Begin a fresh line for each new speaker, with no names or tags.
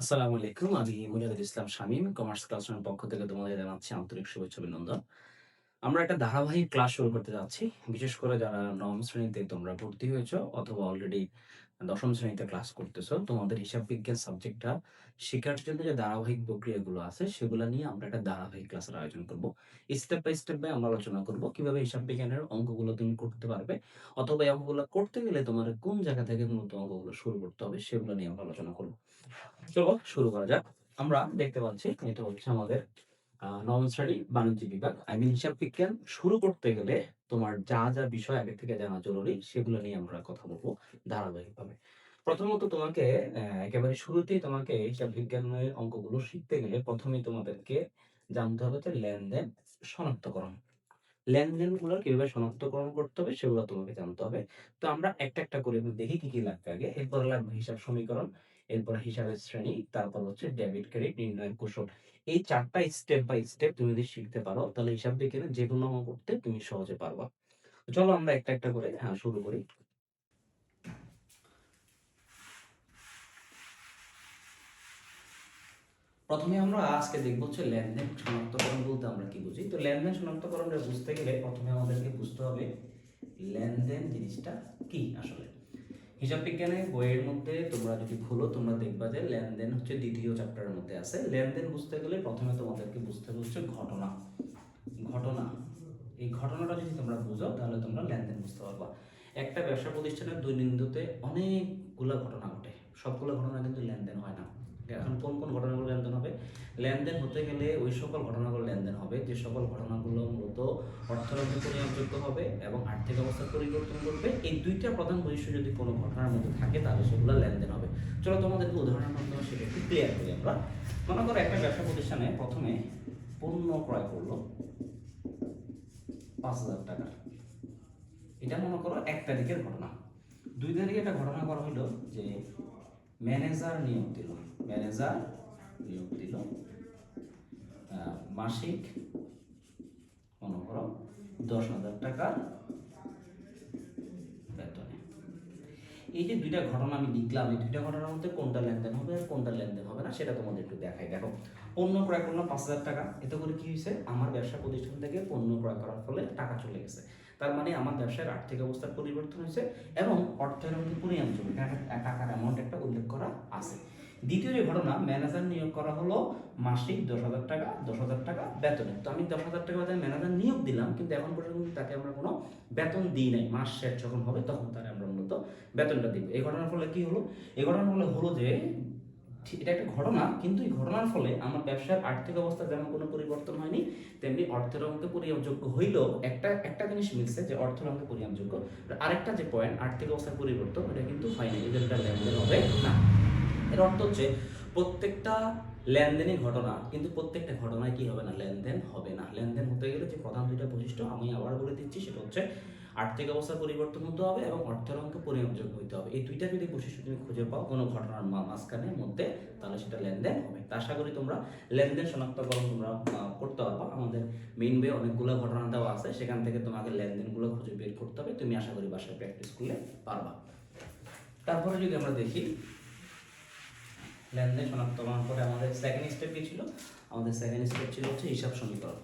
আসসালামু আলাইকুম। আমি মুজাহিদুল ইসলাম শামীম। কমার্স ক্লাসরুমের পক্ষ থেকে তোমাদের জানাচ্ছি আন্তরিক শুভেচ্ছা অভিনন্দন। আমরা একটা ধারাবাহিক ক্লাস শুরু করতে যাচ্ছি। বিশেষ করে যারা নবম শ্রেণীতে তোমরা ভর্তি হয়েছো অথবা অলরেডি দশম শ্রেণীতে ক্লাস করতেছো, তোমাদের হিসাব বিজ্ঞান সাবজেক্টটা শেখার জন্য যে ধারাবাহিক প্রক্রিয়াগুলো আছে, সেগুলা নিয়ে আমরা একটা ধারাবাহিক ক্লাসের আয়োজন করব। স্টেপ বাই আমরা আলোচনা করব কিভাবে হিসাব বিজ্ঞানের অঙ্কগুলো তুমি করতে পারবে অথবা এই অঙ্কগুলো করতে গেলে তোমার কোন জায়গা থেকে মূলত অঙ্কগুলো শুরু করতে হবে, সেগুলো নিয়ে আমরা আলোচনা করব। চলো শুরু করা যাক। আমরা দেখতে পাচ্ছি এটা হচ্ছে আমাদের নবম শ্রেণী বাণিজ্য বিভাগ। হিসাব বিজ্ঞান শুরু করতে গেলে তোমার যা বিষয় আগে থেকে জানা জরুরি সেগুলো নিয়ে আমরা কথা বলবো ধারাবাহিকভাবে। প্রথমত তোমাকে একেবারে শুরুতেই তোমাকে হিসাব বিজ্ঞানের অঙ্কগুলো শিখতে গেলে প্রথমেই তোমাদেরকে জানতে হবে যে লেনদেন শনাক্তকরণ। লেনদেনগুলো কিভাবে শনাক্তকরণ করতে হবে সেগুলো তোমাকে জানতে হবে। তো আমরা একটা করে দেখি কি লাগবে আগে। এরপরে লাগবে হিসাব সমীকরণ, এরপর হিসাবের শ্রেণী, তারপর হচ্ছে ডেবিট ক্রেডিট নির্ণয়ের কৌশল। এই ৪ টা স্টেপ বাই স্টেপ তুমি যদি শিখতে পারো তাহলে হিসাব বিজ্ঞানে যেকোনো অঙ্ক করতে তুমি সহজে পারবা। তো চলো আমরা একটা করে শুরু করি। প্রথমে আমরা আজকে দেখব হচ্ছে লেনদেন শনাক্তকরণ বলতে আমরা কি বুঝি। তো লেনদেন শনাক্তকরণটা বুঝতে গেলে প্রথমে আমাদেরকে বুঝতে হবে লেনদেন জিনিসটা কি আসলে। হিসাব বিজ্ঞানের বইয়ের মধ্যে তোমরা যদি খোলো তোমরা দেখবা যে লেনদেন হচ্ছে দ্বিতীয় চ্যাপ্টারের মধ্যে আছে। লেনদেন বুঝতে গেলে প্রথমে তোমাদেরকে বুঝতে হবে হচ্ছে ঘটনা। ঘটনা, এই ঘটনাটা যদি তোমরা বুঝো তাহলে তোমরা লেনদেন বুঝতে পারবা। একটা ব্যবসা প্রতিষ্ঠানের দৈনন্দিনতে অনেকগুলো ঘটনা ঘটে, সবগুলো ঘটনা কিন্তু লেনদেন হয় না। এখন কোন কোন ঘটনাগুলো লেনদেন হবে? লেনদেন হতে গেলে ওই সকল ঘটনাগুলো লেনদেন হবে যে সকল ঘটনাগুলো মূলত অর্থনৈতিক পরিমাণযোগ্য হবে এবং আর্থিক অবস্থার পরিবর্তন করবে। এই দুইটা প্রধান বৈশিষ্ট্য যদি কোনো ঘটনার মধ্যে থাকে তাহলে সেগুলো লেনদেন হবে। চলো তোমাদেরকে উদাহরণের মাধ্যমে সেটা একটু ক্লিয়ার করি আমরা। মনে করো একটা ব্যবসা প্রতিষ্ঠানে প্রথমে পণ্য ক্রয় করলো ৫,০০০ টাকার। এটা মনে করো ১ তারিখের ঘটনা। ২ তারিখে একটা ঘটনা করা হলো যে ম্যানেজার নিয়োগ দিল। ম্যানেজার নিয়োগ দিল মাসিক মনে করো ১০,০০০ টাকার বেতনে। এই যে দুইটা ঘটনা আমি লিখলাম, এই দুইটা ঘটনার মধ্যে কোনটা লেনদেন হবে আর কোনটা লেনদেন হবে না সেটা তোমাদের একটু দেখাই। দেখো, পণ্য ক্রয় করলাম ৫,০০০ টাকা। এতে করে কি হয়েছে? আমার ব্যবসা প্রতিষ্ঠান থেকে পণ্য ক্রয় করার ফলে টাকা চলে গেছে। তার মানে আমার ব্যবসার আর্থিক অবস্থার পরিবর্তন হয়েছে এবং অর্থের মধ্যে পরিমাণ জমে টাকার অ্যামাউন্ট একটা উল্লেখ করা আছে। দ্বিতীয় যে ঘটনা, ম্যানেজার নিয়োগ করা হলো মাসিক ১০,০০০ টাকা, ১০,০০০ টাকা বেতনে। তো আমি ১০,০০০ টাকা বেতনে ম্যানেজার নিয়োগ দিলাম, কিন্তু এখন পর্যন্ত তাকে আমরা কোনো বেতন দিই নাই। মাস শেষ যখন হবে তখন তাকে আমরা মূলত বেতনটা দিব। এই ঘটনার ফলে কি হলো? এই ঘটনার ফলে হলো যে এটা একটা ঘটনা, কিন্তু এই ঘটনার ফলে আমার ব্যবসার আর্থিক অবস্থা যেমন কোনো পরিবর্তন হয়নি, তেমনি অর্থের অঙ্কে পরিমাপযোগ্য হইলেও একটা জিনিস মিলছে যে অর্থের অঙ্কে পরিমাপযোগ্য। আরেকটা যে পয়েন্ট আর্থিক অবস্থার পরিবর্তন, এটা কিন্তু হয়নি। এদের লেনদেন হবে না। এর অর্থ হচ্ছে প্রত্যেকটা লেনদেনই ঘটনা, কিন্তু প্রত্যেকটা ঘটনায় কি হবে না? লেনদেন হবে না। লেনদেন হতে গেলে যে প্রধান দুইটা বৈশিষ্ট্য আমি আবার বলে দিচ্ছি, সেটা হচ্ছে আর্থিক অবস্থার পরিবর্তন হতে হবে এবং অর্থের অঙ্কে পরিমাপযোগ্য হতে হবে। এই দুইটা যদি বৈশিষ্ট্য তুমি খুঁজে পাও কোনো ঘটনার মাঝখানে মধ্যে, তাহলে সেটা লেনদেন হবে। তা আশা করি তোমরা লেনদেন শনাক্তকরণ তোমরা করতে পারবা। আমাদের মেইন বইয়ে অনেকগুলো ঘটনা দেওয়া আছে, সেখান থেকে তোমাকে লেনদেনগুলো খুঁজে বের করতে হবে। তুমি আশা করি বাসায় প্র্যাকটিস করলে পারবা। তারপরে যদি আমরা দেখি লেনদেন শনাক্তকরণ করে আমাদের সেকেন্ড স্টেপ কি ছিল? আমাদের সেকেন্ড স্টেপ ছিল হচ্ছে হিসাব সমীকরণ।